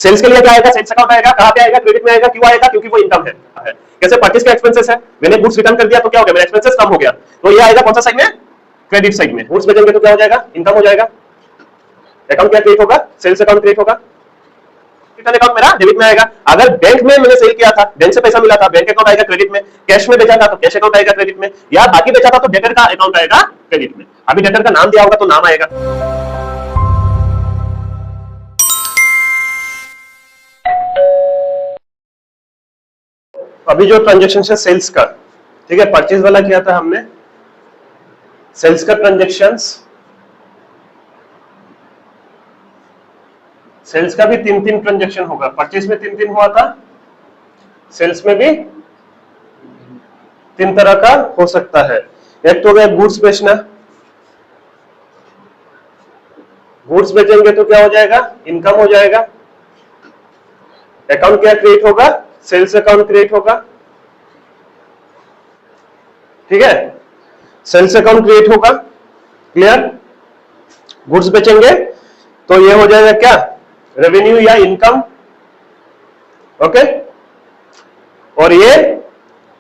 Sales के लिए क्या आएगा, सेल्स अकाउंट आएगा, कहां पे आएगा, क्रेडिट में आएगा, क्यों आएगा, क्योंकि वो इनकम है। कैसे परचेस का एक्सपेंसेस है, मैंने गुड्स रिटर्न कर दिया तो क्या हो गया, मेरा एक्सपेंसेस कम हो गया, तो ये आएगा कौन सा साइड में, क्रेडिट साइड में। गुड्स बेचेंगे तो क्या हो जाएगा, इनकम हो जाएगा। अकाउंट क्या क्रिएट होगा, सेल्स अकाउंट क्रिएट होगा। रिटर्न अकाउंट मेरा डेबिट में आएगा। अगर बैंक में मैंने सेल किया था, बैंक से पैसा मिला था, बैंक अकाउंट आएगा क्रेडिट में। कैश में बेचा था तो कैश अकाउंट आएगा क्रेडिट में, या बाकी बेचा था तो डेटर का अकाउंट आएगा क्रेडिट में। अभी डेटर का नाम दिया होगा तो नाम आएगा। अभी जो ट्रांजैक्शन है सेल्स का, ठीक है, परचेज वाला किया था हमने, सेल्स का ट्रांजैक्शंस, सेल्स का भी 3 ट्रांजैक्शन होगा। परचेज में 3 हुआ था, सेल्स में भी 3 तरह का हो सकता है। एक तो हो गया गुड्स बेचना, गुड्स बेचेंगे तो क्या हो जाएगा, इनकम हो जाएगा। अकाउंट क्या क्रिएट होगा, सेल्स अकाउंट क्रिएट होगा, ठीक है, सेल्स अकाउंट क्रिएट होगा। क्लियर। गुड्स बेचेंगे तो ये हो जाएगा क्या, रेवेन्यू या इनकम, ओके। और ये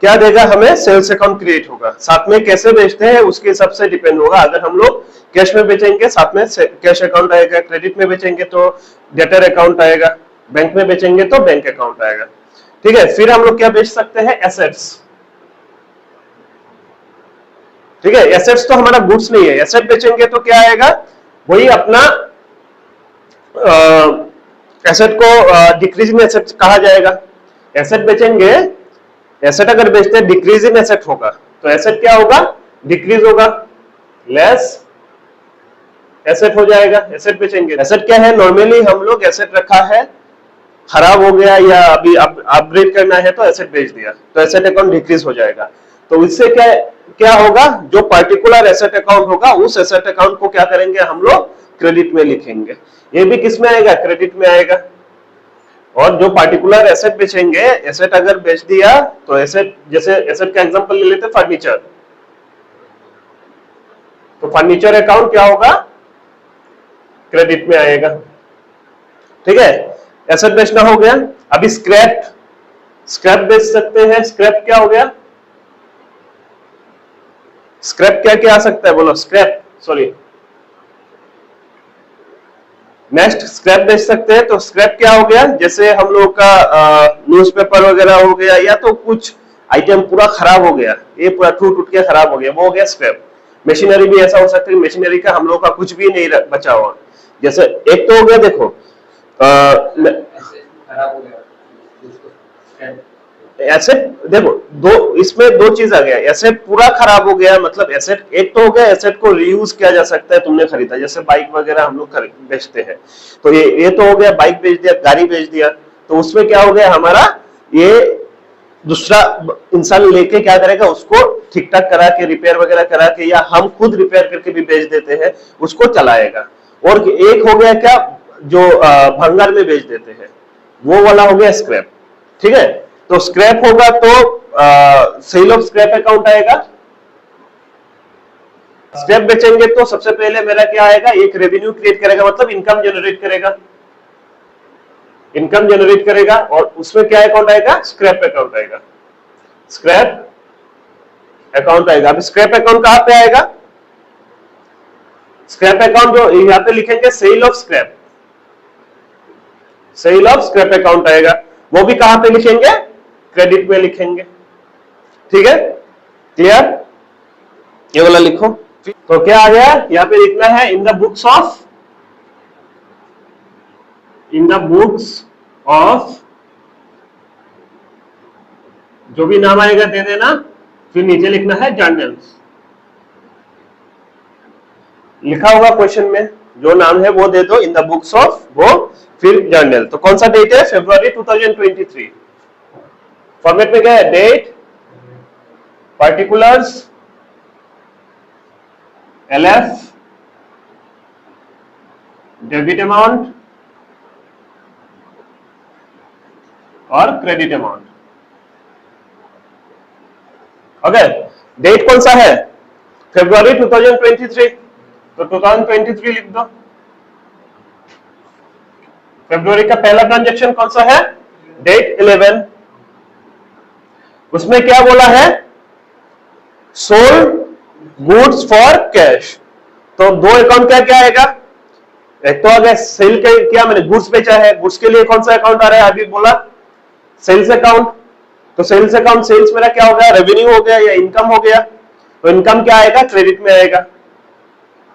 क्या देगा हमें, सेल्स अकाउंट क्रिएट होगा। साथ में कैसे बेचते हैं उसके हिसाब से डिपेंड होगा। अगर हम लोग कैश में बेचेंगे साथ में कैश अकाउंट आएगा, क्रेडिट में बेचेंगे तो डेटर अकाउंट आएगा, बैंक में बेचेंगे तो बैंक अकाउंट आएगा, ठीक है। फिर हम लोग क्या बेच सकते हैं, एसेट्स, ठीक है। एसेट्स तो हमारा गुड्स नहीं है, एसेट बेचेंगे तो क्या आएगा, वही अपना एसेट को डिक्रीजिंग एसेट कहा जाएगा। एसेट बेचेंगे, एसेट अगर बेचते हैं डिक्रीजिंग एसेट होगा, तो एसेट क्या होगा, डिक्रीज होगा, लेस एसेट हो जाएगा। एसेट बेचेंगे, एसेट क्या है, नॉर्मली हम लोग एसेट रखा है, खराब हो गया या अभी अपग्रेड करना है तो एसेट बेच दिया, तो एसेट अकाउंट डिक्रीज हो जाएगा। तो इससे क्या क्या होगा, जो पर्टिकुलर एसेट अकाउंट होगा उस एसेट अकाउंट को क्या करेंगे हम लोग, क्रेडिट में लिखेंगे। ये भी किस में आएगा, क्रेडिट में आएगा। और जो पर्टिकुलर एसेट बेचेंगे, एसेट अगर बेच दिया तो एसेट, जैसे एसेट का एग्जांपल ले लेते फर्नीचर, तो फर्नीचर अकाउंट क्या होगा, क्रेडिट में आएगा, ठीक है। एसेट बेचना हो गया। अभी स्क्रैप, स्क्रैप बेच सकते हैं। स्क्रैप क्या हो गया, स्क्रैप क्या क्या आ सकता है, बोलो, स्क्रैप, सॉरी, नेक्स्ट स्क्रैप बेच सकते हैं। तो स्क्रैप क्या हो गया, जैसे हम लोग का न्यूज़पेपर वगैरह हो गया, या तो कुछ आइटम पूरा खराब हो गया, ये पूरा टूट के खराब हो गया, वो हो गया स्क्रैप। मशीनरी भी ऐसा हो सकता है, मशीनरी का हम लोग का कुछ भी नहीं बचा हुआ। जैसे एक तो हो गया, देखो एसेट, देखो दो, इसमें 2 चीज आ गया। एसेट पूरा खराब हो गया, मतलब एसेट, एक तो हो गया एसेट को रीयूज किया जा सकता है, तुमने खरीदा, जैसे बाइक वगैरह हम लोग बेचते हैं, तो ये तो हो गया, बाइक बेच दिया, गाड़ी बेच दिया, तो उसमें क्या हो गया हमारा, ये दूसरा इंसान लेके क्या करेगा, उसको ठीक ठाक करा के, रिपेयर वगैरह करा के, या हम खुद रिपेयर करके भी बेच देते हैं, उसको चलाएगा। और एक हो गया क्या, जो भंगार में बेच देते हैं, वो वाला हो गया स्क्रैप, ठीक है। तो स्क्रैप होगा तो सेल ऑफ स्क्रैप अकाउंट आएगा। स्क्रैप बेचेंगे तो सबसे पहले मेरा क्या आएगा, एक रेवेन्यू क्रिएट करेगा, मतलब इनकम जनरेट करेगा, इनकम जनरेट करेगा, और उसमें क्या अकाउंट आएगा, स्क्रैप अकाउंट आएगा, स्क्रैप अकाउंट आएगा। अब स्क्रैप अकाउंट कहां पे आएगा, स्क्रैप अकाउंट जो यहां पे लिखेंगे, sale of scrap, sale of scrap account आएगा। वो भी कहां पे लिखेंगे, क्रेडिट में लिखेंगे, ठीक है। क्लियर, ये वाला लिखो। तो क्या आ गया, यहां पे लिखना है, in the books of, in the books of, जो भी नाम आएगा दे देना, फिर नीचे लिखना है जर्नल्स। लिखा होगा क्वेश्चन में, जो नाम है वो दे दो, इन द बुक्स ऑफ, वो फिर जर्नल। तो कौन सा डेट है, फरवरी 2023। फॉर्मेट में क्या है, date, particulars, LF, debit amount और क्रेडिट अमाउंट, ओके। डेट कौन सा है, फरवरी 2023, तो 2023 लिख दो। फरवरी का पहला ट्रांजेक्शन कौन सा है? डेट 11। उसमें क्या बोला है? Sold goods for cash. तो दो अकाउंट क्या क्या आएगा? एक तो आ गया सेल के, क्या मैंने गुड्स बेचा है, गुड्स के लिए कौन सा अकाउंट आ रहा है? अभी बोला सेल्स अकाउंट। तो सेल्स अकाउंट, सेल्स मेरा क्या हो गया? रेवेन्यू हो गया या इनकम हो गया। तो इनकम क्या आएगा? क्रेडिट में आएगा।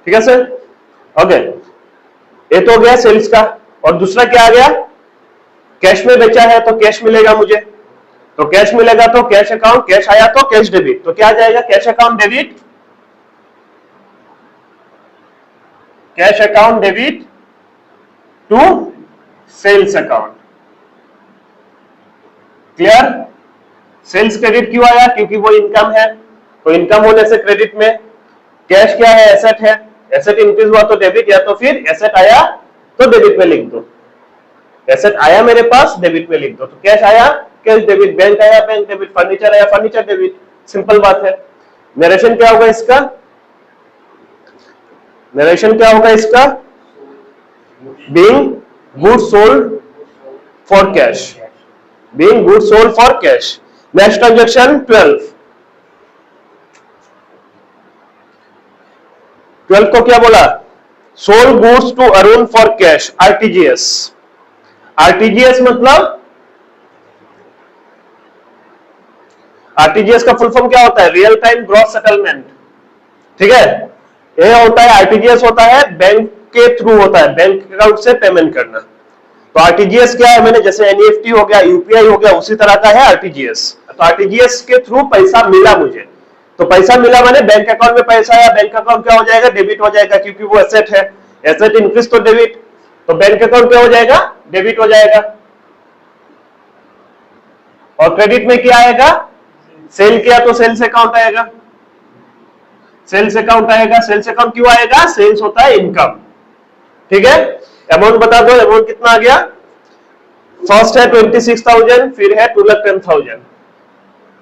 ठीक है सर? ओके, ये तो हो गया सेल्स का। और दूसरा क्या आ गया? कैश में बेचा है तो कैश मिलेगा मुझे। तो कैश मिलेगा तो कैश अकाउंट, कैश आया तो कैश डेबिट। तो क्या आ जाएगा? Cash account debit, cash account debit to sales account. Clear? Sales credit क्यों आया? क्योंकि वो इनकम है, तो इनकम होने से क्रेडिट में। कैश क्या है? एसेट है। एसेट इंक्रीज हुआ तो डेबिट, या तो फिर एसेट आया तो डेबिट में लिख दो। एसेट आया मेरे पास, डेबिट में लिख दो। तो कैश आया, कैश डेबिट। बैंक आया, बैंक डेबिट। फर्नीचर आया, फर्नीचर डेबिट। सिंपल बात है। नरेशन क्या होगा इसका? नरेशन क्या होगा इसका? Being goods sold for cash, being goods sold for cash. Next transaction 12। 12 को क्या बोला? Sold goods to Arun for cash, RTGS. RTGS मतलब, आरटीजीएस का फुल फॉर्म क्या होता है? Real time gross settlement. ठीक है? ये होता है आरटीजीएस, होता है बैंक के थ्रू होता है, बैंक अकाउंट से पेमेंट करना। तो आरटीजीएस क्या है? मैंने जैसे एनईएफटी हो गया, यूपीआई हो गया, उसी तरह का है आरटीजीएस। तो आरटीजीएस के थ्रू पैसा मिला मुझे, तो पैसा मिला मैंने बैंक अकाउंट में पैसा आया, बैंक अकाउंट क्या हो जाएगा? डेबिट हो जाएगा, क्योंकि वो एसेट है। एसेट इंक्रीज तो डेबिट, तो बैंक अकाउंट क्या हो जाएगा? डेबिट हो जाएगा। और क्रेडिट में क्या आएगा? सेल किया तो सेल्स अकाउंट आएगा, सेल्स अकाउंट आएगा। सेल्स अकाउंट क्यों आएगा? सेल्स होता है इनकम। ठीक है? अमाउंट बता दो, अमाउंट कितना आ गया? फर्स्ट है 26,000, फिर है 2,10,000।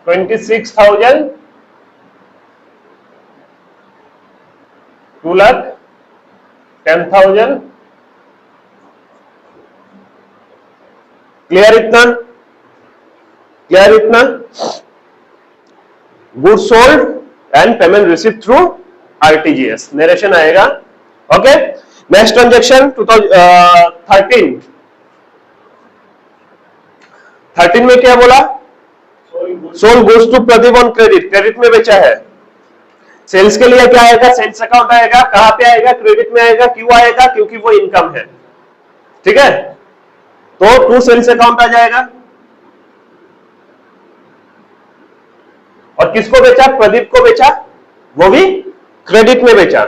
26,000, 2,10,000। क्लियर इतना? क्लियर इतना? Goods sold and payment receive through RTGS, narration आएगा। Okay, next transaction 13। 13 में क्या बोला? Sold goods to Pradeep on credit, credit में बेचा है। सेल्स के लिए क्या आएगा? सेल्स अकाउंट आएगा। कहां पे आएगा? क्रेडिट में आएगा। क्यों आएगा? क्योंकि वो इनकम है। ठीक है? तो टू सेल्स अकाउंट आ जाएगा। और किसको बेचा? प्रदीप को बेचा, वो भी क्रेडिट में बेचा।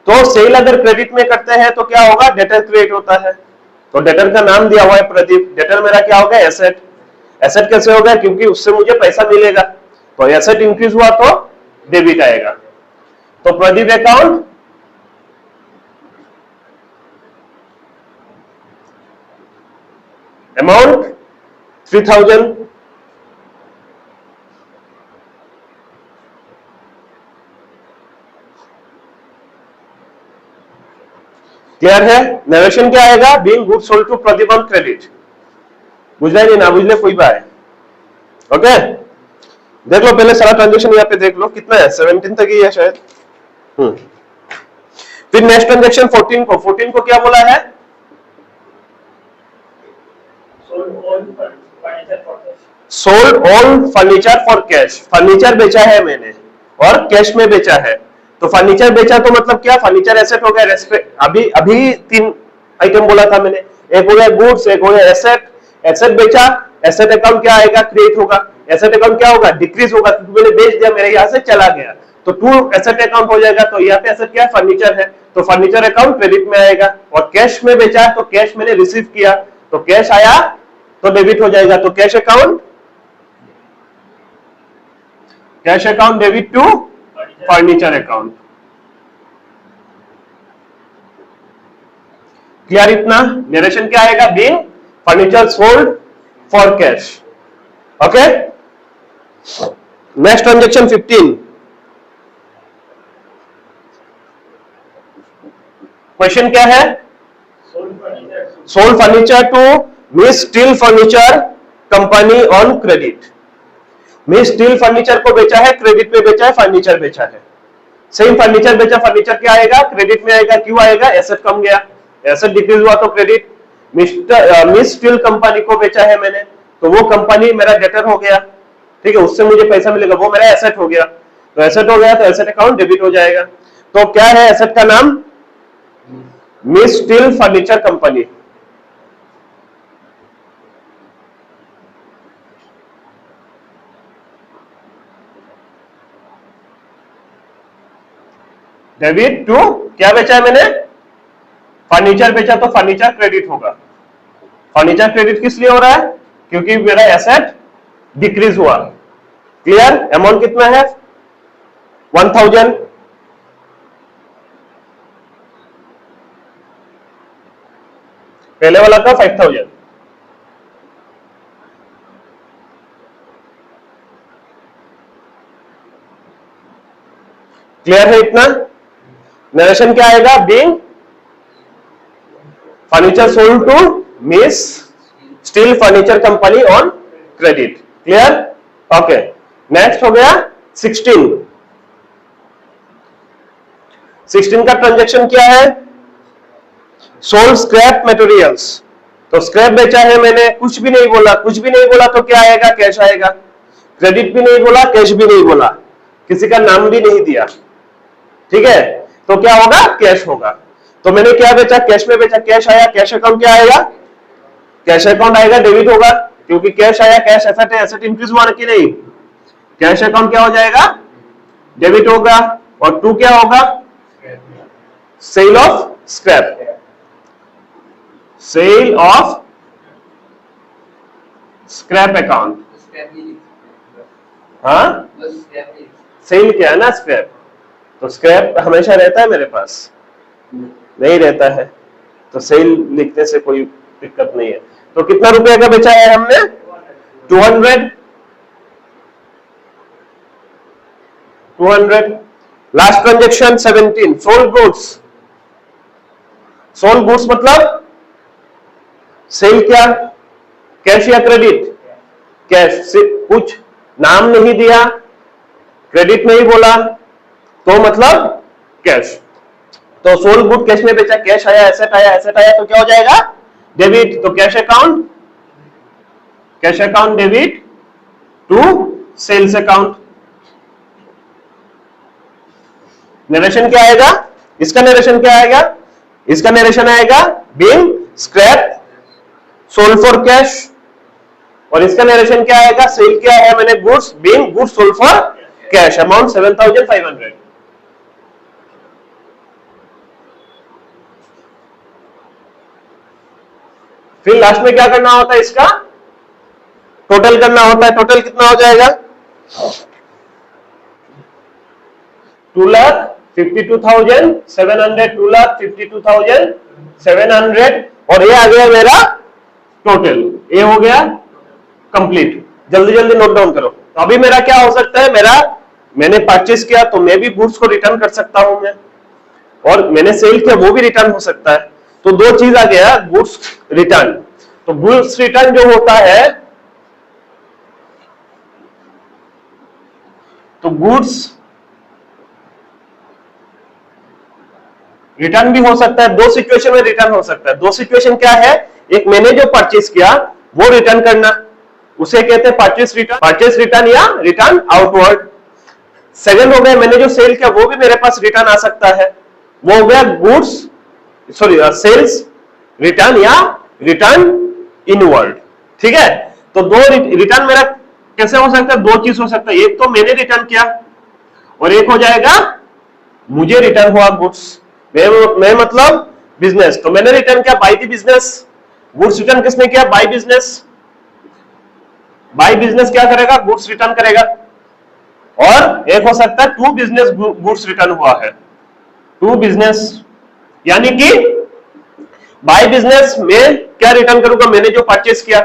तो सेल अगर क्रेडिट में करते हैं तो क्या होगा? डेटर क्रिएट होता है। तो डेटर का नाम दिया हुआ है प्रदीप। डेटर मेरा क्या होगा? एसेट। एसेट कैसे होगा? क्योंकि उससे मुझे पैसा मिलेगा। तो एसेट इंक्रीज हुआ तो डेबिट आएगा। तो प्रदीप अकाउंट अमाउंट 3,000। क्लियर है? नरेशन क्या आएगा? Being goods sold to Pradeep on credit. बुझला नहीं? ना बुझले कोई बात है? ओके, देख लो पहले सारा ट्रांजेक्शन यहाँ पे देख लो कितना है, 17 तक ही है शायद। फिर नेक्स्ट ट्रांजेक्शन 14 को, 14 को क्या बोला है? Sold all furniture for cash. Furniture बेचा है मैंने और कैश में बेचा है। तो फर्नीचर बेचा तो मतलब क्या? फर्नीचर एसेट हो गया। अभी 3 आइटम बोला था मैंने, एक हो गया गुड्स, एक हो गया एसेट। एसेट बेचा, एसेट अकाउंट क्या आएगा? क्रिएट होगा। एसेट अकाउंट क्या होगा? डिक्रीज होगा, क्योंकि मैंने बेच दिया, मेरे यहां से चला गया। तो टू एसेट अकाउंट हो जाएगा। तो यहाँ पे एसेट क्या है? फर्नीचर है, तो फर्नीचर अकाउंट क्रेडिट में आएगा। और कैश में बेचा तो कैश मैंने रिसीव किया, तो कैश आया तो डेबिट हो जाएगा। तो cash account, cash account debit to furniture account. Clear इतना? नरेशन क्या आएगा? Being furniture sold for cash. Okay, next transaction 15। Question क्या है? Sold furniture to Miss Steel Furniture Company on credit. Miss Steel Furniture को बेचा है, credit पे बेचा है, फर्नीचर बेचा है। सेम फर्नीचर बेचा, फर्नीचर क्या आएगा, क्रेडिट में आएगा। क्यों आएगा, एसेट कम गया, एसेट डिक्रीज हुआ तो क्रेडिट। मिस स्टील कंपनी को बेचा है मैंने, तो वो कंपनी मेरा डेटर हो गया, ठीक है, उससे मुझे पैसा मिलेगा, वो मेरा एसेट हो गया। तो एसेट हो गया तो एसेट अकाउंट डेबिट हो जाएगा। तो क्या है एसेट का नाम, Miss Steel Furniture Company. Debit to, क्या बेचा है मैंने, फर्नीचर बेचा, तो फर्नीचर क्रेडिट होगा। फर्नीचर क्रेडिट किस लिए हो रहा है, क्योंकि मेरा एसेट डिक्रीज हुआ। क्लियर, अमाउंट कितना है 1000, पहले वाला था 5000। क्लियर है इतना। नरेशन क्या आएगा, being furniture sold to Miss Steel Furniture Company on credit. Clear, okay. Next हो गया 16 का ट्रांजैक्शन क्या है, सोल्ड स्क्रैप मटेरियल्स। तो स्क्रैप बेचा है मैंने, कुछ भी नहीं बोला, कुछ भी नहीं बोला तो क्या आएगा, कैश आएगा। क्रेडिट भी नहीं बोला, कैश भी नहीं बोला, किसी का नाम भी नहीं दिया, ठीक है, तो क्या होगा, कैश होगा। तो मैंने क्या बेचा, कैश में बेचा, कैश आया, कैश अकाउंट क्या आएगा, कैश अकाउंट आएगा, डेबिट होगा, क्योंकि कैश आया, कैश एसेट है, एसेट इंक्रीज हुआ कि नहीं, कैश अकाउंट क्या हो जाएगा, डेबिट होगा। और टू क्या होगा, sale of scrap, sale of scrap account. हाँ, सेल क्या है ना, स्क्रैप, तो स्क्रैप हमेशा रहता है मेरे पास, नहीं रहता है, तो सेल लिखने से कोई दिक्कत नहीं है। तो कितना रुपए का बेचा है हमने, 200। Last transaction 17, sold goods. Sold goods मतलब सेल क्या, कैश या क्रेडिट, कैश से कुछ नाम नहीं दिया, क्रेडिट नहीं बोला, तो मतलब कैश। तो सोल्ड गुड कैश में बेचा, कैश आया, एसेट आया, एसेट आया तो क्या हो जाएगा, डेबिट। तो cash account, cash account debit to sales account. Narration क्या आएगा, इसका नरेशन क्या आएगा, इसका नरेशन आएगा being scrap sold for cash, और इसका नरेशन क्या आएगा, सेल क्या है मैंने, goods, being goods sold for cash, amount 7500। फिर लास्ट में क्या करना होता है, इसका टोटल करना होता है। टोटल कितना हो जाएगा, 2,52,700, 2,52,700, और ये आ गया मेरा टोटल, ये हो गया कंप्लीट। जल्दी जल्दी नोट डाउन करो। तो अभी मेरा क्या हो सकता है, मैंने परचेस किया तो मैं भी गुड्स को रिटर्न कर सकता हूं मैं, और मैंने सेल किया वो भी रिटर्न हो सकता है। तो दो चीज आ गया, गुड्स रिटर्न। तो गुड्स रिटर्न जो होता है, तो गुड्स रिटर्न भी हो सकता है, दो सिचुएशन में रिटर्न हो सकता है। दो सिचुएशन क्या है, एक मैंने जो परचेस किया वो रिटर्न करना, उसे कहते हैं परचेस रिटर्न, परचेस रिटर्न या रिटर्न आउटवर्ड। सेकंड हो गया मैंने जो सेल किया वो भी मेरे पास रिटर्न आ सकता है, वो हो गया गुड्स सॉरी सेल्स रिटर्न या रिटर्न इनवर्ड। ठीक है, तो दो रिटर्न मेरा कैसे हो सकता है, दो चीज हो सकता है, एक तो मैंने रिटर्न किया और एक हो जाएगा मुझे रिटर्न हुआ गुड्स। मैं मतलब बिजनेस, तो मैंने रिटर्न किया by the business, goods return किसने किया, बाय बिजनेस। बाय बिजनेस क्या करेगा, गुड्स रिटर्न करेगा। और एक हो सकता है टू बिजनेस गुड्स रिटर्न हुआ है, टू बिजनेस, यानी कि बाय बिजनेस में क्या रिटर्न करूंगा, मैंने जो परचेस किया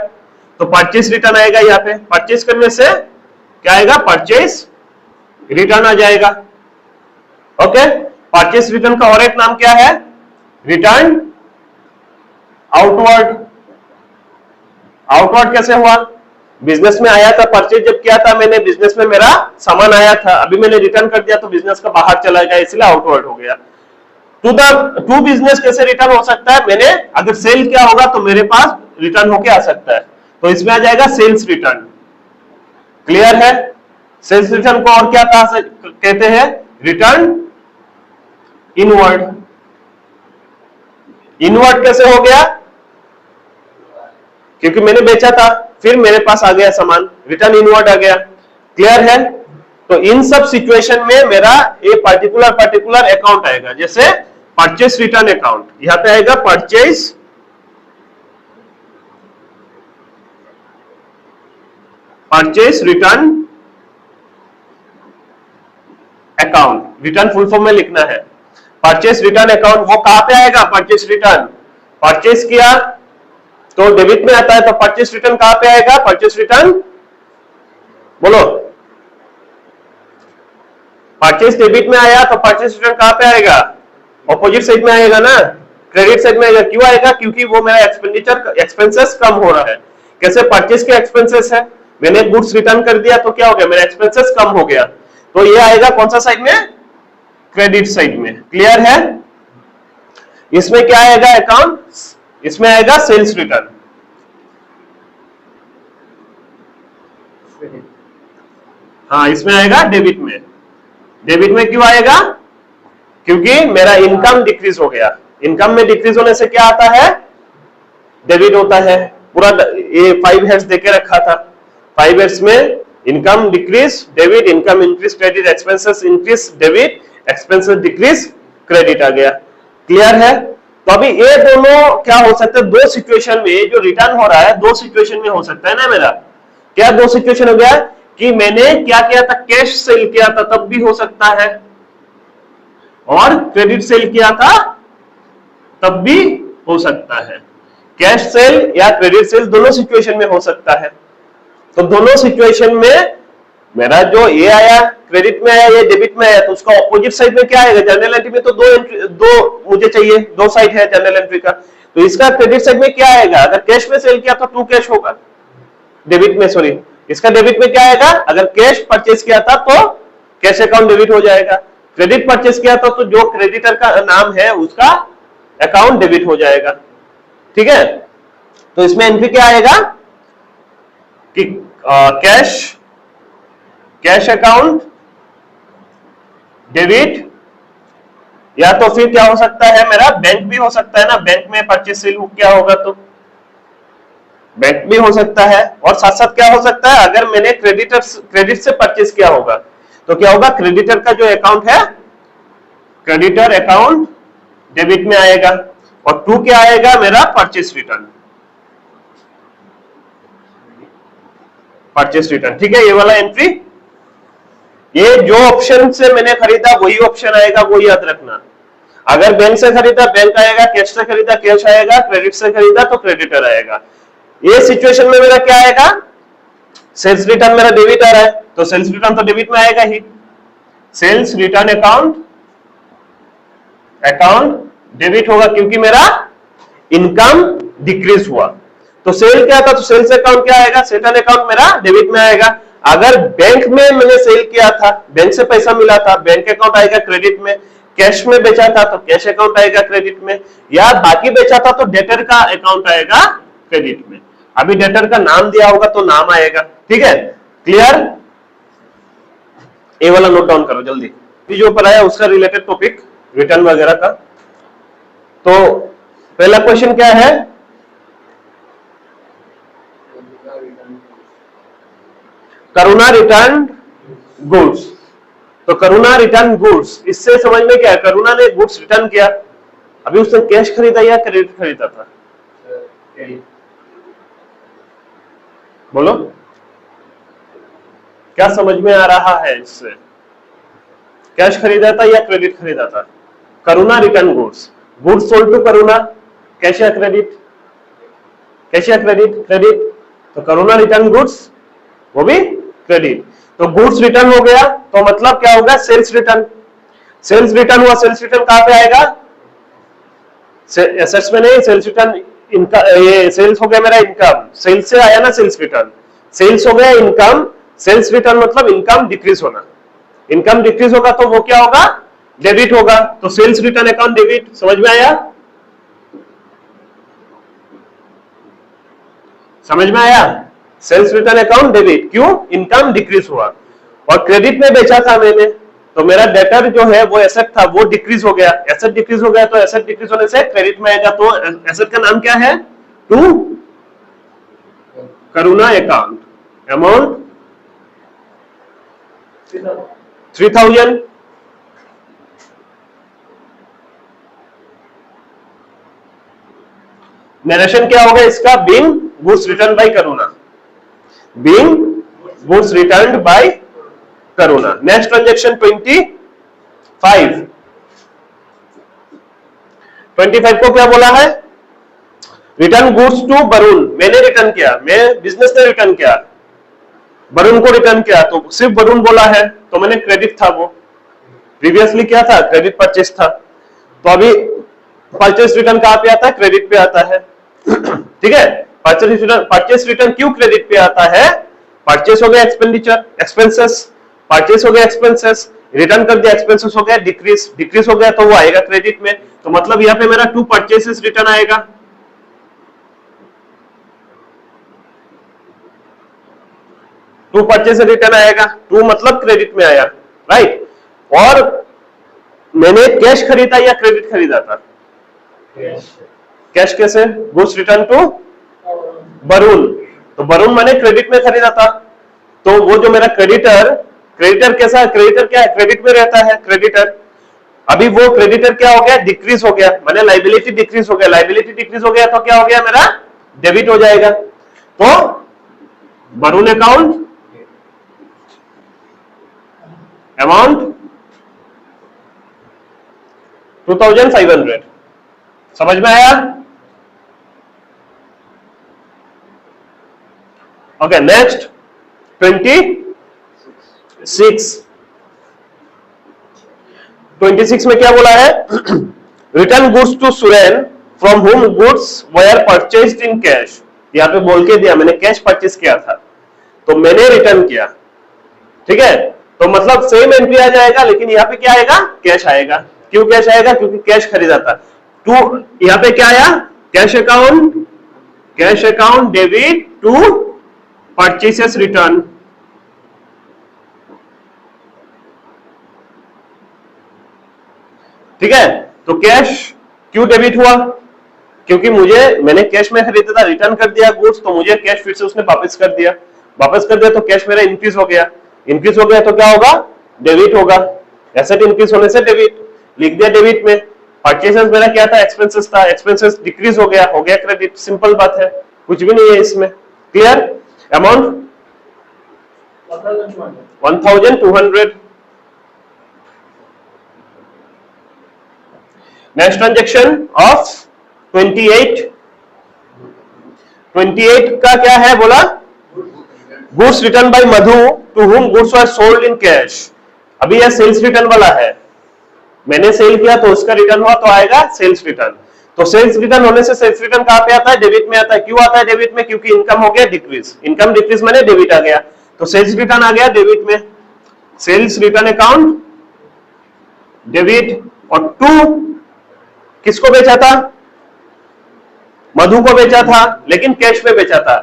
तो परचेस रिटर्न आएगा। यहाँ पे परचेस करने से क्या आएगा, परचेस रिटर्न आ जाएगा। ओके, परचेस रिटर्न का और एक नाम क्या है, रिटर्न आउटवर्ड, आउटवर्ड कैसे हुआ? बिजनेस में आया था, परचेज जब किया था मैंने, बिजनेस में मेरा सामान आया था, अभी मैंने रिटर्न कर दिया तो बिजनेस का बाहर चला गया, इसलिए आउटवर्ड हो गया। टू बिजनेस कैसे रिटर्न हो सकता है? मैंने अगर सेल किया होगा तो मेरे पास रिटर्न होके आ सकता है, तो इसमें आ जाएगा सेल्स रिटर्न। क्लियर है? सेल्स रिटर्न को और क्या कहते हैं? Return inward. इनवर्ड कैसे हो गया? क्योंकि मैंने बेचा था, फिर मेरे पास आ गया सामान, रिटर्न इनवर्ड आ गया। क्लियर है? तो इन सब सिचुएशन में मेरा एक पर्टिकुलर अकाउंट आएगा, जैसे परचेस रिटर्न अकाउंट, यहां पे आएगा purchase return account. Return full form में लिखना है। परचेस रिटर्न अकाउंट वो कहां पे आएगा? परचेस रिटर्न, परचेस किया तो डेबिट में आता है, तो परचेस रिटर्न कहां पे आएगा? परचेस रिटर्न, बोलो, परचेस डेबिट में आया तो परचेस रिटर्न कहां पे आएगा? ऑपोजिट साइड में आएगा ना, क्रेडिट साइड में आएगा। क्यों आएगा? क्योंकि वो मेरा एक्सपेंसेस कम हो रहा है। कैसे? परचेस के एक्सपेंसेस है, मैंने गुड्स रिटर्न कर दिया तो क्या हो गया? मेरा एक्सपेंसेस कम हो गया, तो ये आएगा कौन सा साइड में? क्रेडिट साइड में। क्लियर है? इसमें क्या आएगा अकाउंट? इसमें आएगा सेल्स रिटर्न। हाँ, इसमें आएगा डेबिट में। डेबिट में क्यों आएगा? क्योंकि मेरा इनकम डिक्रीज हो गया। इनकम में डिक्रीज होने से क्या आता है? डेबिट होता है। पूरा ये 5 हेड्स देके रखा था, 5 हेड्स में income decrease debit, income increase credit, expenses increase debit, expenses decrease credit आ गया। क्लियर है? तो अभी ये दोनों क्या हो सकता है? दो सिचुएशन में जो रिटर्न हो रहा है, दो सिचुएशन में हो सकता है ना मेरा। क्या दो सिचुएशन हो गया? कि मैंने क्या किया था? कैश सेल किया था, तब भी हो सकता है, और क्रेडिट सेल किया था तब भी हो सकता है। कैश सेल या क्रेडिट सेल दोनों सिचुएशन में हो सकता है। तो दोनों सिचुएशन में मेरा जो ये आया क्रेडिट में आया, ये डेबिट में आया, तो उसका ऑपोजिट साइड में क्या आएगा? जर्नल एंट्री में तो दो मुझे चाहिए, दो साइड है जर्नल एंट्री का, तो इसका क्रेडिट साइड में क्या आएगा? अगर कैश में सेल किया तो टू कैश होगा, डेबिट में, सॉरी, इसका डेबिट में क्या आएगा? अगर कैश परचेस किया था तो कैश अकाउंट डेबिट हो जाएगा, क्रेडिट परचेस किया था तो जो क्रेडिटर का नाम है उसका अकाउंट डेबिट हो जाएगा। ठीक है? तो इसमें एंट्री क्या आएगा कि कैश अकाउंट डेबिट, या तो फिर क्या हो सकता है मेरा? बैंक भी हो सकता है ना, बैंक में परचेस सेल क्या होगा तो बैंक भी हो सकता है। और साथ साथ क्या हो सकता है? अगर मैंने क्रेडिट से परचेस किया होगा तो क्या होगा? क्रेडिटर का जो अकाउंट है, क्रेडिटर अकाउंट डेबिट में आएगा, और टू क्या आएगा मेरा? Purchase return, purchase return. ठीक है? ये वाला एंट्री, ये जो ऑप्शन से मैंने खरीदा वही ऑप्शन आएगा, वो याद रखना। अगर बैंक से खरीदा बैंक आएगा, कैश से खरीदा कैश आएगा, क्रेडिट से खरीदा तो क्रेडिटर आएगा। ये सिचुएशन में मेरा क्या आएगा? सेल्स रिटर्न मेरा डेबिट आ रहा है, तो सेल्स रिटर्न तो डेबिट में आएगा ही। सेल्स रिटर्न अकाउंट डेबिट होगा, क्योंकि मेरा इनकम डिक्रीज हुआ। तो सेल क्या था? तो सेल्स अकाउंट क्या आएगा? सेल्स अकाउंट मेरा डेबिट में आएगा। अगर बैंक में मैंने सेल किया था, बैंक से पैसा मिला था, बैंक अकाउंट आएगा क्रेडिट में। कैश में बेचा था तो कैश अकाउंट आएगा क्रेडिट में, या बाकी बेचा था तो डेटर का अकाउंट आएगा क्रेडिट में। अभी डेटर का नाम दिया होगा तो नाम आएगा। ठीक है? क्लियर? ये वाला नोट डाउन करो जल्दी, जो पढ़ाया उसका रिलेटेड टॉपिक रिटर्न वगैरह का। तो पहला क्वेश्चन क्या है? करुणा रिटर्न गुड्स। तो करुणा रिटर्न गुड्स, इससे समझ में क्या है? करुणा ने गुड्स रिटर्न किया, अभी उसने कैश खरीदा या क्रेडिट खरीदा था? बोलो, क्या समझ में आ रहा है इससे? कैश खरीदा था या क्रेडिट खरीदा था? Karuna return goods, goods sold to Karuna, cash या क्रेडिट? कैश या क्रेडिट? क्रेडिट। तो करुणा रिटर्न गुड्स, वो भी क्रेडिट। तो गुड्स रिटर्न हो गया, तो मतलब क्या होगा? Sales return. सेल्स रिटर्न हुआ, सेल्स रिटर्न कहां पे आएगा? एसेट्स में नहीं, सेल्स रिटर्न इनका ये सेल्स हो गया मेरा इनकम, सेल्स से आया ना सेल्स रिटर्न, सेल्स हो गया इनकम, सेल्स रिटर्न मतलब इनकम डिक्रीज होना, इनकम डिक्रीज होगा तो वो क्या होगा, डेबिट होगा, तो सेल्स रिटर्न अकाउंट डेबिट। समझ में आया, समझ में आया, सेल्स रिटर्न अकाउंट डेबिट, क्यों, इनकम डिक्रीज हुआ। और क्रेडिट में बेचा था मैंने, तो मेरा डेटर जो है वो एसेट था वो डिक्रीज हो गया, एसेट डिक्रीज हो गया तो एसेट डिक्रीज होने से क्रेडिट में आएगा, तो एसेट का नाम क्या है, to Karuna account, amount 3000। Narration क्या होगा इसका, being goods return by Karuna, being goods return by Karuna. Next transaction 25, 25 को क्या बोला है, रिटर्न गुड्स टू वरुण, मैंने रिटर्न किया, मैं बिजनेस ने रिटर्न किया, वरुण को रिटर्न किया, तो सिर्फ वरुण बोला है तो मैंने क्रेडिट था, वो प्रीवियसली क्या था, क्रेडिट परचेस था, तो अभी परचेस रिटर्न कहां पे आता है, क्रेडिट पे आता है। ठीक है, परचेस रिटर्न क्यों क्रेडिट पे आता है, परचेस हो गया एक्सपेंडिचर, एक्सपेंसेस, परचेस हो गया एक्सपेंसेस, रिटर्न कर दिया, एक्सपेंसेस हो गया डिक्रीज, डिक्रीज हो गया तो वो आएगा क्रेडिट में, तो मतलब यहाँ पे मेरा टू परचेसेस रिटर्न आएगा, टू परचेस रिटर्न आएगा, टू मतलब क्रेडिट में आया, राइट। और मैंने कैश खरीदा या क्रेडिट खरीदा था, कैश कैसे, गुड्स रिटर्न टू वरुण, तो वरुण मैंने क्रेडिट में खरीदा था, तो वो जो मेरा क्रेडिटर, क्रेडिटर कैसा है, क्रेडिटर क्या है, क्रेडिट में रहता है क्रेडिटर, अभी वो क्रेडिटर क्या हो गया, डिक्रीज हो गया, मैंने लाइबिलिटी डिक्रीज हो गया, लाइबिलिटी डिक्रीज हो गया तो क्या हो गया, मेरा डेबिट हो जाएगा, तो वरुण अकाउंट अमाउंट 2500। समझ में आया, ओके। नेक्स्ट 26 में क्या बोला है, return goods to Suren from whom goods were purchased in cash, यहां पे बोल के दिया मैंने कैश परचेज किया था तो मैंने रिटर्न किया, ठीक है, तो मतलब सेम एंट्री आ जाएगा, लेकिन यहाँ पे क्या आएगा, कैश आएगा, क्यों कैश आएगा, क्योंकि कैश खरीदा था, टू यहाँ पे क्या आया, cash account debit to purchases return, ठीक है, तो कैश क्यों डेबिट हुआ, क्योंकि मैंने कैश में खरीदा था, रिटर्न कर दिया गुड्स, तो मुझे कैश फिर से उसने वापस कर दिया, तो कैश मेरा इंक्रीज हो गया, इंक्रीज हो गया तो क्या होगा, डेबिट होगा, एसेट इंक्रीज होने से डेबिट, लिख दिया डेबिट में, परचेसेस मेरा क्या था, एक्सपेंसेस था, एक्सपेंसेस डिक्रीज हो गया क्रेडिट, सिंपल बात है, कुछ भी नहीं है इसमें, clear. Amount 1200। Next transaction of 28 का क्या है बोला, goods return by Madhu to whom goods were sold in cash, अभी यह सेल्स रिटर्न वाला है, मैंने सेल किया तो उसका रिटर्न हुआ तो आएगा सेल्स रिटर्न, तो सेल्स रिटर्न होने से सेल्स रिटर्न कहां पे आता है, डेबिट में आता है, क्यों आता है डेबिट में, क्योंकि इनकम हो गया डिक्रीज, इनकम डिक्रीज मैंने डेबिट आ गया, तो सेल्स रिटर्न आ गया डेबिट में, सेल्स रिटर्न अकाउंट डेबिट, और टू किसको बेचा था, मधु को बेचा था, लेकिन कैश में बेचा था,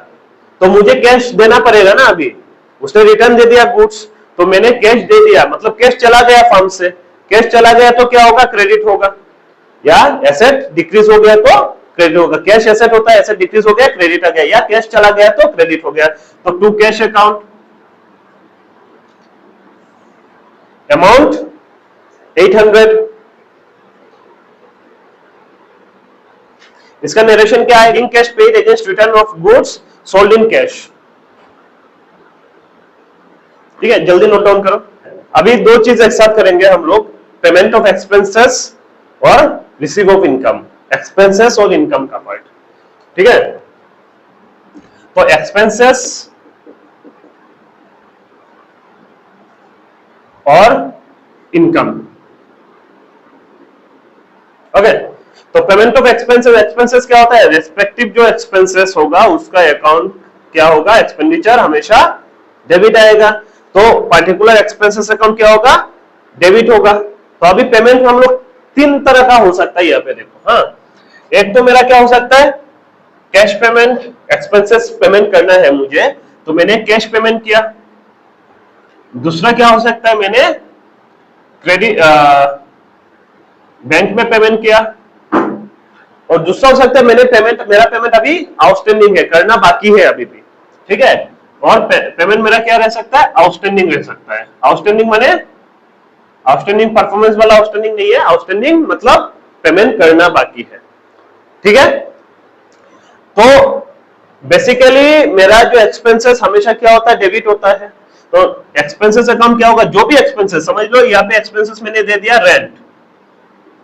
तो मुझे कैश देना पड़ेगा ना, अभी उसने रिटर्न दे दिया गुड्स, तो मैंने कैश दे दिया, मतलब कैश चला गया फर्म से, कैश चला गया तो क्या होगा, क्रेडिट होगा, या एसेट डिक्रीज हो गया तो क्रेडिट होगा, कैश एसेट होता है, एसेट डिक्रीज हो गया क्रेडिट आ गया, या कैश चला गया तो क्रेडिट हो गया, तो टू कैश अकाउंट अमाउंट 800। इसका नरेशन क्या है, in cash paid against return of goods sold in cash, ठीक है, जल्दी नोट डाउन करो। अभी दो चीज एक साथ करेंगे हम लोग, पेमेंट ऑफ एक्सपेंसेस और रिसीव ऑफ इनकम, एक्सपेंसेस और इनकम का पार्ट, ठीक है, तो एक्सपेंसेस और इनकम, ओके, तो पेमेंट ऑफ एक्सपेंसेस, एक्सपेंसेस क्या होता है, रेस्पेक्टिव जो एक्सपेंसेस होगा उसका अकाउंट क्या होगा, एक्सपेंडिचर हमेशा डेबिट आएगा। तो पार्टिकुलर एक्सपेंसेस अकाउंट क्या होगा, डेबिट होगा। तो अभी पेमेंट हम लोग तीन तरह का हो सकता है यहाँ पे देखो। हाँ, एक तो मेरा क्या हो सकता है, कैश पेमेंट, एक्सपेंसेस पेमेंट करना है मुझे तो मैंने कैश पेमेंट किया। दूसरा क्या हो सकता है, मैंने क्रेडिट बैंक में पेमेंट किया। और दूसरा हो सकता है मैंने मेरा पेमेंट अभी आउटस्टैंडिंग है, करना बाकी है अभी भी, ठीक है। और पेमेंट मेरा क्या रह सकता है, आउटस्टैंडिंग रह सकता है। आउटस्टैंडिंग माने आउटस्टैंडिंग परफॉर्मेंस वाला आउटस्टैंडिंग नहीं है, आउटस्टैंडिंग मतलब पेमेंट करना बाकी है, ठीक है। तो बेसिकली मेरा जो एक्सपेंसेस हमेशा क्या होता है, डेबिट होता है। तो एक्सपेंसेस अकाउंट क्या होगा, जो भी एक्सपेंसेस, समझ लो यहाँ पे एक्सपेंसेस मैंने दे दिया रेंट,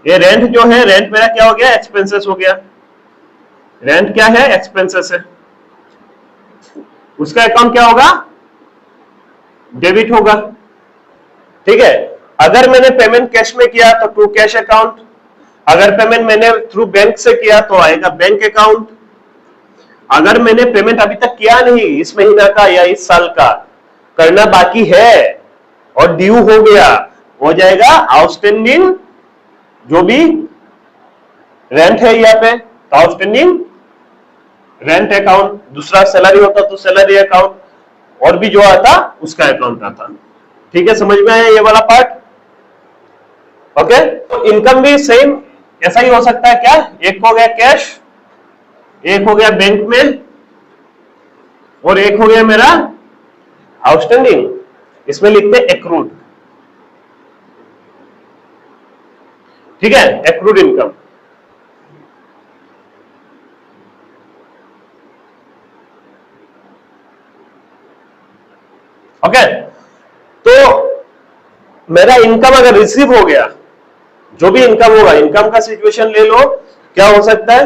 ये रेंट जो है, रेंट मेरा क्या हो गया, एक्सपेंसेस हो गया। रेंट क्या है, एक्सपेंसेस है, उसका अकाउंट क्या होगा, डेबिट होगा, ठीक है। अगर मैंने पेमेंट कैश में किया तो टू कैश अकाउंट, अगर पेमेंट मैंने थ्रू बैंक से किया तो आएगा बैंक अकाउंट। अगर मैंने पेमेंट अभी तक किया नहीं, इस महीना का या इस साल का करना बाकी है और ड्यू हो गया, हो जाएगा आउटस्टैंडिंग, जो भी रेंट है यहाँ पे तो आउटस्टैंडिंग रेंट अकाउंट। दूसरा सैलरी होता तो सैलरी अकाउंट, और भी जो आता उसका अकाउंट आता, ठीक है। समझ में आया ये वाला पार्ट, ओके। तो इनकम भी सेम ऐसा ही हो सकता है क्या, एक हो गया कैश, एक हो गया बैंक में, और एक हो गया मेरा आउटस्टैंडिंग, इसमें लिखते हैं एक्रूड, ठीक है, एक्रूड इनकम। ओके, तो मेरा इनकम अगर रिसीव हो गया, जो भी इनकम होगा, इनकम का सिचुएशन ले लो, क्या हो सकता है,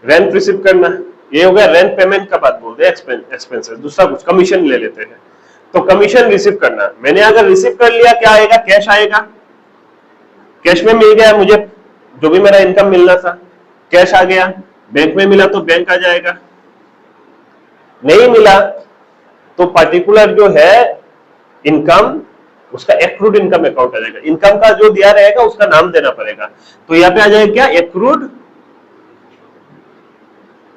रेंट रिसीव करना, ये हो गया रेंट पेमेंट का बात बोलते हैं, एक्सपेंसेस। दूसरा कुछ कमीशन ले लेते हैं, तो कमीशन रिसीव करना, मैंने अगर रिसीव कर लिया क्या आएगा, कैश आएगा, कैश में मिल गया मुझे जो भी मेरा इनकम मिलना था, कैश आ गया। बैंक में मिला तो बैंक आ जाएगा, नहीं मिला तो पर्टिकुलर जो है इनकम, उसका एक्रूड इनकम अकाउंट आ जाएगा। इनकम का जो दिया रहेगा उसका नाम देना पड़ेगा, तो यहाँ पे आ जाएगा क्या, accrued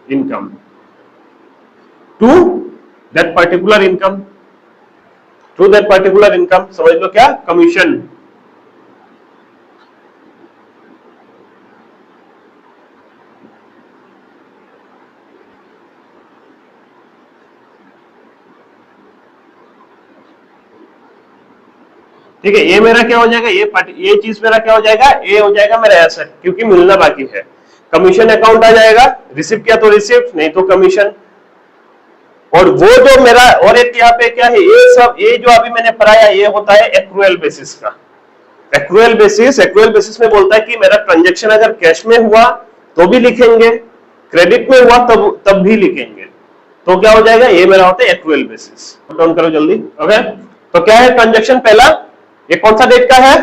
income to that particular income, to that particular income, समझ लो क्या, कमीशन। ठीक है, ये मेरा क्या हो जाएगा, ये चीज मेरा क्या हो जाएगा, ये हो जाएगा मेरा एसेट, क्योंकि मिलना बाकी है। कमीशन अकाउंट आ जाएगा, रिसीव किया तो रिसिप्ट, नहीं तो कमीशन। और वो जो मेरा, और एक यहाँ पे क्या है, ये सब, ये जो अभी मैंने पढ़ाया ये होता है एक्रूअल बेसिस का। एक्रूअल बेसिस में बोलता है कि मेरा ट्रांजेक्शन अगर कैश में हुआ तो भी लिखेंगे, क्रेडिट में हुआ तब भी लिखेंगे, तो क्या हो जाएगा, ये मेरा होता है एक्रूअल बेसिस। नोट करो जल्दी, ओके। तो क्या है ट्रांजेक्शन पहला, ये कौन सा डेट का है,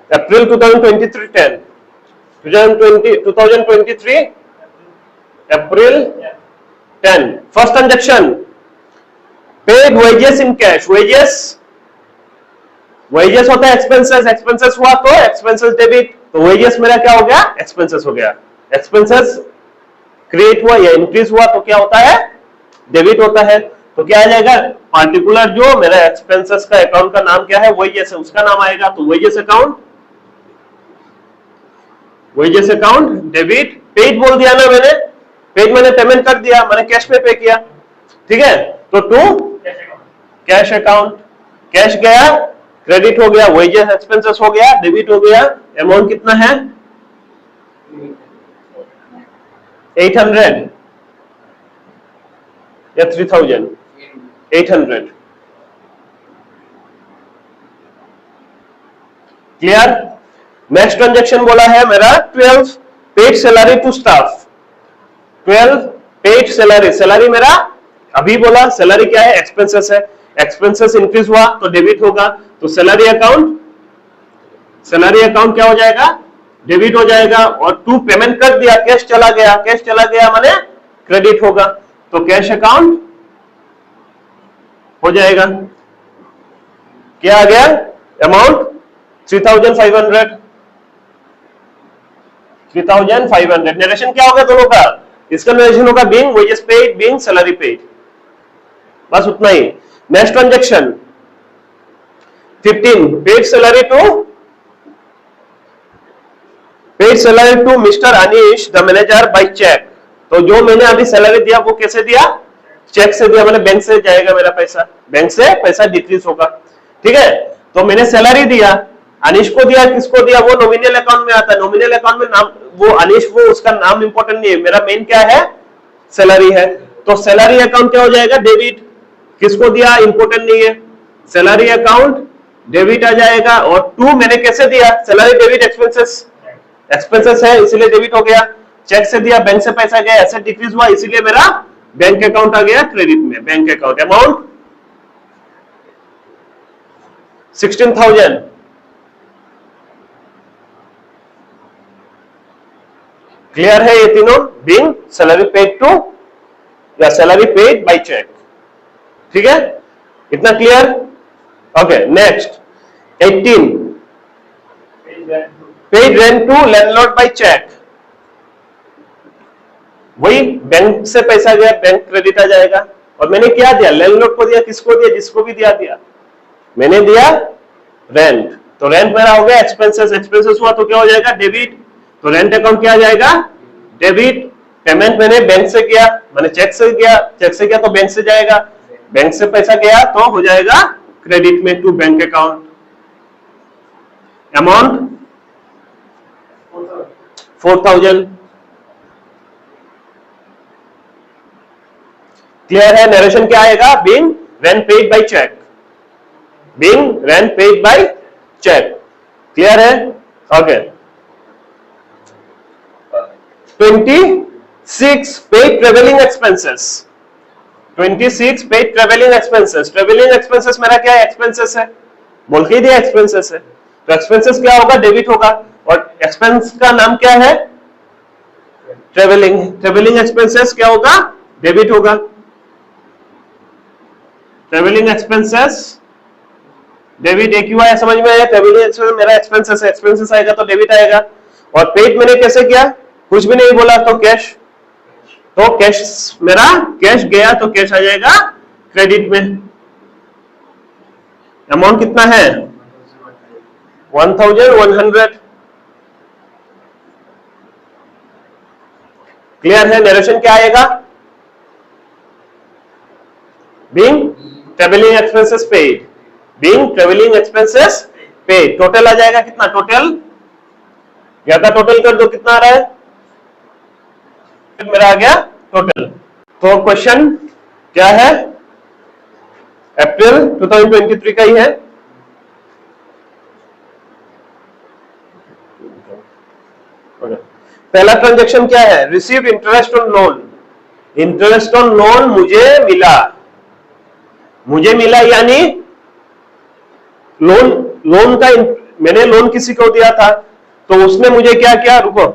अप्रैल 2023 2023 अप्रैल 10। First transaction, paid wages in cash. Wages होता है एक्सपेंसेस, एक्सपेंसेस हुआ तो एक्सपेंसेस डेबिट, तो वेजेस मेरा क्या हो गया, एक्सपेंसेस हो गया। एक्सपेंसेस क्रिएट हुआ या इंक्रीज हुआ तो क्या होता है, डेबिट होता है। तो क्या आ जाएगा, पार्टिकुलर जो मेरा एक्सपेंसेस का अकाउंट का नाम क्या है, वेजेस है, उसका नाम आएगा, तो wages account, wages account debit. Paid बोल दिया ना मैंने, पेड मैंने पेमेंट कर दिया, मैंने कैश में पे किया, ठीक है। तो टू कैश अकाउंट, कैश गया, क्रेडिट हो गया, वेजेस एक्सपेंसेस हो गया, डेबिट हो गया। अमाउंट कितना है, 800 या 3000, 800, क्लियर। नेक्स्ट ट्रांजेक्शन बोला है मेरा 12 paid salary to staff. 12 paid salary, salary मेरा अभी बोला, सैलरी क्या है, एक्सपेंसेस है। एक्सपेंसेस इंक्रीज हुआ तो डेबिट होगा, तो सैलरी अकाउंट क्या हो जाएगा, डेबिट हो जाएगा। और टू पेमेंट कर दिया, कैश चला गया माने क्रेडिट होगा, तो कैश अकाउंट हो जाएगा। क्या आ गया अमाउंट 3500। नरेशन क्या होगा दोनों का, इसका नरेशन होगा being wages paid, being salary paid, बस उतना ही। Next transaction 15 paid salary to mister Anish the manager by cheque. तो जो मैंने अभी सैलरी दिया वो कैसे दिया, चेक से दिया, मैंने बैंक से जाएगा मेरा पैसा, बैंक से पैसा डिक्रीज होगा, ठीक है। तो मैंने सैलरी दिया, अनीश को दिया, किसको दिया, वो नॉमिनल अकाउंट में आता है, नॉमिनल अकाउंट में नाम, वो अनीश, वो उसका नाम इंपॉर्टेंट नहीं है, मेरा मेन क्या है, सैलरी है। तो सैलरी अकाउंट क्या हो जाएगा, डेबिट, किसको दिया इंपॉर्टेंट नहीं है, सैलरी अकाउंट डेबिट आ जाएगा। और टू मैंने कैसे दिया, सैलरी डेबिट एक्सपेंसेस है इसलिए डेबिट हो गया, चेक से दिया, बैंक से पैसा गया, एसेट डिक्रीज हुआ इसीलिए मेरा बैंक अकाउंट आ गया क्रेडिट में, बैंक अकाउंट अमाउंट 16,000। क्लियर है ये तीनों, बीइंग सैलरी पेड टू या सैलरी पेड बाय चेक, ठीक है, इतना क्लियर। Okay next 18 paid rent to landlord by cheque, वही बैंक से पैसा गया, बैंक क्रेडिट आ जाएगा। और मैंने क्या दिया, लैंडलॉर्ड को दिया, किसको दिया, जिसको भी दिया मैंने दिया रेंट, तो रेंट मेरा हो गया एक्सपेंसेस हुआ तो क्या हो जाएगा, डेबिट, तो रेंट अकाउंट क्या आ जाएगा, डेबिट। पेमेंट मैंने बैंक से किया, मैंने चेक से किया तो बैंक से जाएगा, बैंक से पैसा गया तो हो जाएगा क्रेडिट में to bank account. Amount 4,000। Clear है, नरेशन क्या आएगा, being rent paid by cheque, being rent paid by cheque, clear है। Okay 26 paid travelling expenses, 26 paid travelling expenses, travelling expenses मेरा क्या है, एक्सपेंसेस है, बोल के दिया एक्सपेंसेस है, तो एक्सपेंसेस क्या होगा, डेबिट होगा। और एक्सपेंस का नाम क्या है, ट्रेवलिंग एक्सपेंसेस क्या होगा, डेबिट होगा, ट्रेवलिंग एक्सपेंसेस डेबिट, एक ही आया, समझ में आया, ट्रेवलिंग एक्सपेंस मेरा एक्सपेंसेस है, एक्सपेंसेस आएगा तो डेबिट आएगा। और पेड मैंने कैसे किया, कुछ भी नहीं बोला तो कैश, तो कैश मेरा कैश गया तो कैश आ जाएगा क्रेडिट में। अमाउंट कितना है 1,100। क्लियर है, नरेशन क्या आएगा, being travelling expenses paid, being travelling expenses paid, total आ जाएगा कितना, टोटल या का टोटल कर दो, कितना आ रहा है, मेरा आ गया टोटल। तो क्वेश्चन क्या है, अप्रैल 2023 का ही है। पहला ट्रांजैक्शन क्या है, receive interest on loan, interest on loan मुझे मिला यानी लोन का, मैंने लोन किसी को दिया था तो उसने मुझे क्या किया, रुको,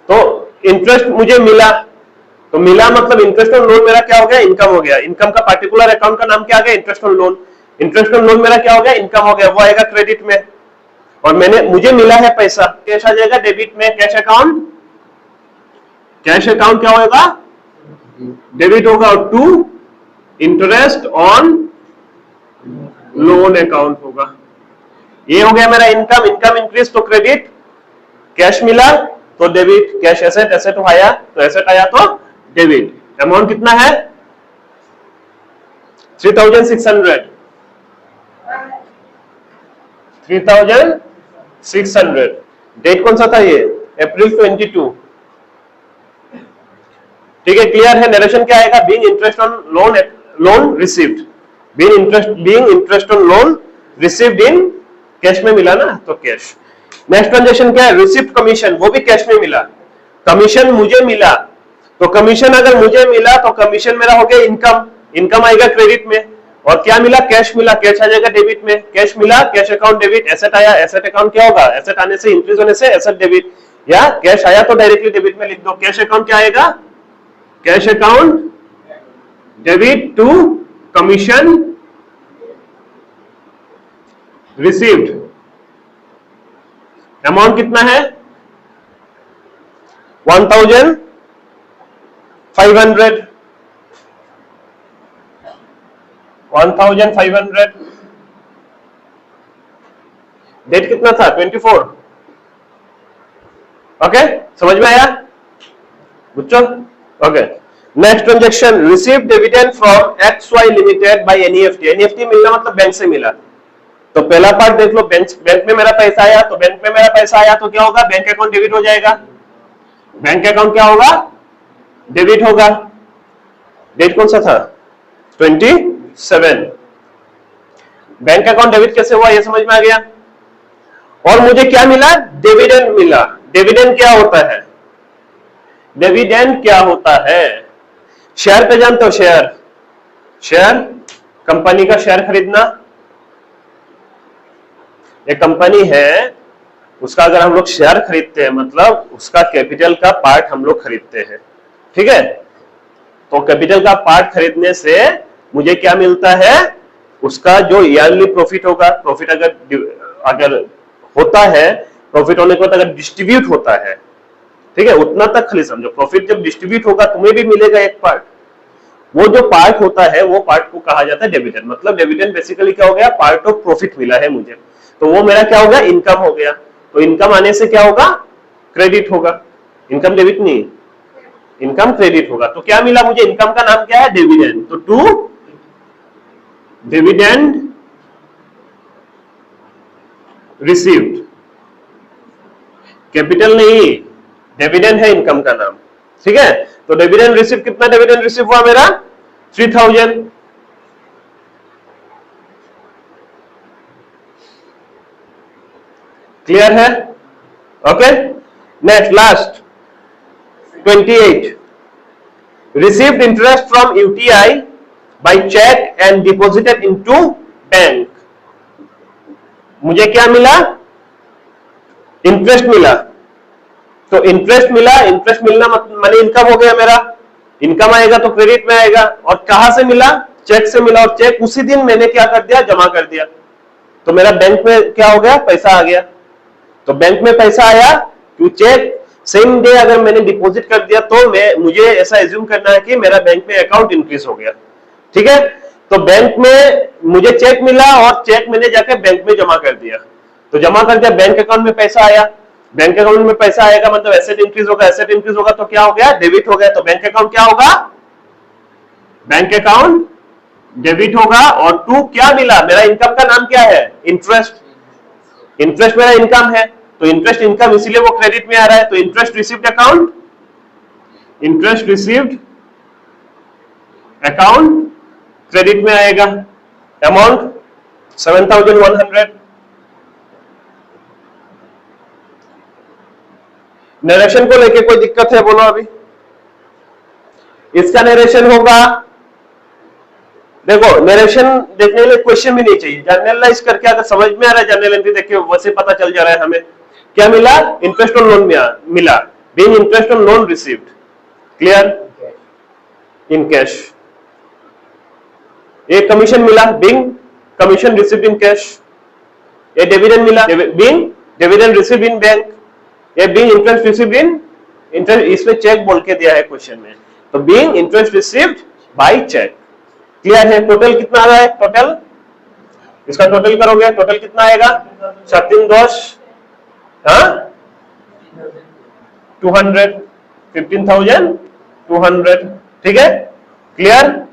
तो इंटरेस्ट मुझे मिला, तो मिला मतलब इंटरेस्ट ऑन लोन मेरा क्या हो गया, इनकम हो गया, इनकम का पार्टिकुलर अकाउंट का नाम क्या आ गया, interest on loan, interest on loan मेरा क्या हो गया, इनकम हो गया, वो आएगा क्रेडिट में। और मुझे मिला है पैसा, कैश आ जाएगा डेबिट में, कैश अकाउंट क्या होगा, डेबिट होगा, और to interest on loan account होगा। ये हो गया मेरा इनकम इंक्रीज तो क्रेडिट, कैश मिला तो डेबिट, कैश एसेट आया तो एसेट आया तो डेबिट। अमाउंट कितना है 3,600, 3,600। डेट कौन सा था ये, अप्रैल 22, ठीक है, क्लियर है। नरेशन क्या आएगा, being interest on loan received, being interest on loan received in cash में मिला ना, तो कैश। नेक्स्ट ट्रांजैक्शन क्या है, रिसीव्ड कमीशन, वो भी कैश में मिला, कमीशन मुझे मिला तो कमीशन अगर मुझे मिला तो कमीशन मेरा हो गया इनकम, इनकम आएगा क्रेडिट में। और क्या मिला? कैश मिला, कैश आ जाएगा डेबिट में। कैश मिला, कैश अकाउंट डेबिट। एसेट आया, एसेट अकाउंट क्या होगा? एसेट आने से, इंक्रीज होने से एसेट डेबिट, या कैश आया तो डायरेक्टली डेबिट में लिख दो। कैश अकाउंट क्या आएगा? Cash account debit to commission received. Amount कितना है? 1500। डेट कितना था? 24। ओके, समझ में आया बच्चों? Okay, next transaction, receive dividend from XY limited by NEFT. NEFT मिलना मतलब बैंक से मिला। तो पहला पार्ट देख लो, बैंक में मेरा पैसा आया, तो बैंक में मेरा पैसा आया तो क्या होगा? बैंक अकाउंट डेबिट हो जाएगा। बैंक अकाउंट क्या होगा? डेबिट होगा। डेट कौन सा था? 27। बैंक अकाउंट डेबिट कैसे हुआ ये समझ में आ गया। और मुझे क्या मिला? डिविडेंड मिला। डिविडेंड क्या होता है? डिविडेंड क्या होता है? शेयर पे जानते हो? शेयर, शेयर कंपनी का शेयर खरीदना। एक कंपनी है, उसका अगर हम लोग शेयर खरीदते हैं मतलब उसका कैपिटल का पार्ट हम लोग खरीदते हैं, ठीक है। तो कैपिटल का पार्ट खरीदने से मुझे क्या मिलता है? उसका जो ईयरली प्रॉफिट होगा, प्रॉफिट अगर होता है, प्रॉफिट होने के बाद अगर डिस्ट्रीब्यूट होता है, ठीक है, उतना तक खाली समझो। प्रॉफिट जब डिस्ट्रीब्यूट होगा तुम्हें भी मिलेगा एक पार्ट। वो जो पार्ट होता है वो पार्ट को कहा जाता है डिविडेंड। मतलब डिविडेंड बेसिकली क्या हो गया? पार्ट ऑफ प्रॉफिट मिला है मुझे, तो वो मेरा क्या होगा? इनकम हो गया। तो इनकम आने से क्या होगा? क्रेडिट होगा। इनकम डेबिट नहीं, इनकम क्रेडिट होगा। तो क्या मिला मुझे? इनकम का नाम क्या है? डिविडेंड। तो टू डिविडेंड रिसीव्ड, कैपिटल नहीं, डिविडेंड है इनकम का नाम, ठीक है। तो डिविडेंड रिसीव, कितना डिविडेंड रिसीव हुआ मेरा? 3000। क्लियर है? Okay, next last 28, received interest from UTI by cheque and deposited into bank. मुझे क्या मिला? इंटरेस्ट मिला। तो इंटरेस्ट मिला, इंटरेस्ट मिलना माने इनकम हो गया मेरा। इनकम आएगा तो क्रेडिट में आएगा। और कहां से मिला? चेक से मिला। और चेक उसी दिन मैंने क्या कर दिया? जमा कर दिया। तो मेरा बैंक में क्या हो गया? पैसा आ गया। तो बैंक में पैसा आया, क्यों? चेक सेम डे अगर मैंने डिपॉजिट कर दिया तो मुझे ऐसा एज्यूम करना है कि मेरा बैंक में अकाउंट इंक्रीज हो गया, ठीक है। तो बैंक में मुझे चेक मिला और चेक मैंने जाके बैंक में जमा कर दिया। तो जमा कर दिया, बैंक अकाउंट में पैसा आया। बैंक अकाउंट में पैसा आएगा मतलब एसेट इंक्रीज होगा। एसेट इंक्रीज होगा तो क्या हो गया? डेबिट हो गया। तो बैंक अकाउंट क्या होगा? बैंक अकाउंट डेबिट होगा। और टू क्या मिला? मेरा इनकम का नाम क्या है? इंटरेस्ट। इंटरेस्ट मेरा इनकम है, तो इंटरेस्ट इनकम, इसीलिए वो क्रेडिट में आ रहा है। तो interest received account, interest received account credit में आएगा। अमाउंट 7100। नरेशन को लेके कोई दिक्कत है? बोलो अभी। इसका नरेशन होगा, देखो नरेशन देखने के लिए क्वेश्चन भी नहीं चाहिए, जनरलाइज करके अगर समझ में आ रहा है जनरल एंट्री देखिए वैसे पता चल जा रहा है हमें। क्या मिला? इंटरेस्ट ऑन लोन मिला, being interest on loan received. Clear? In cash. एक कमीशन मिला, being commission received in cash. ये डिविडेंड मिला, being dividend received in bank. ये being interest received in interest, इसमें चेक बोल के दिया है क्वेश्चन में, तो being interest received by cheque. Clear है? टोटल कितना आ रहा है? टोटल इसका टोटल करोगे, टोटल कितना आएगा? 15,200, ठीक है। क्लियर?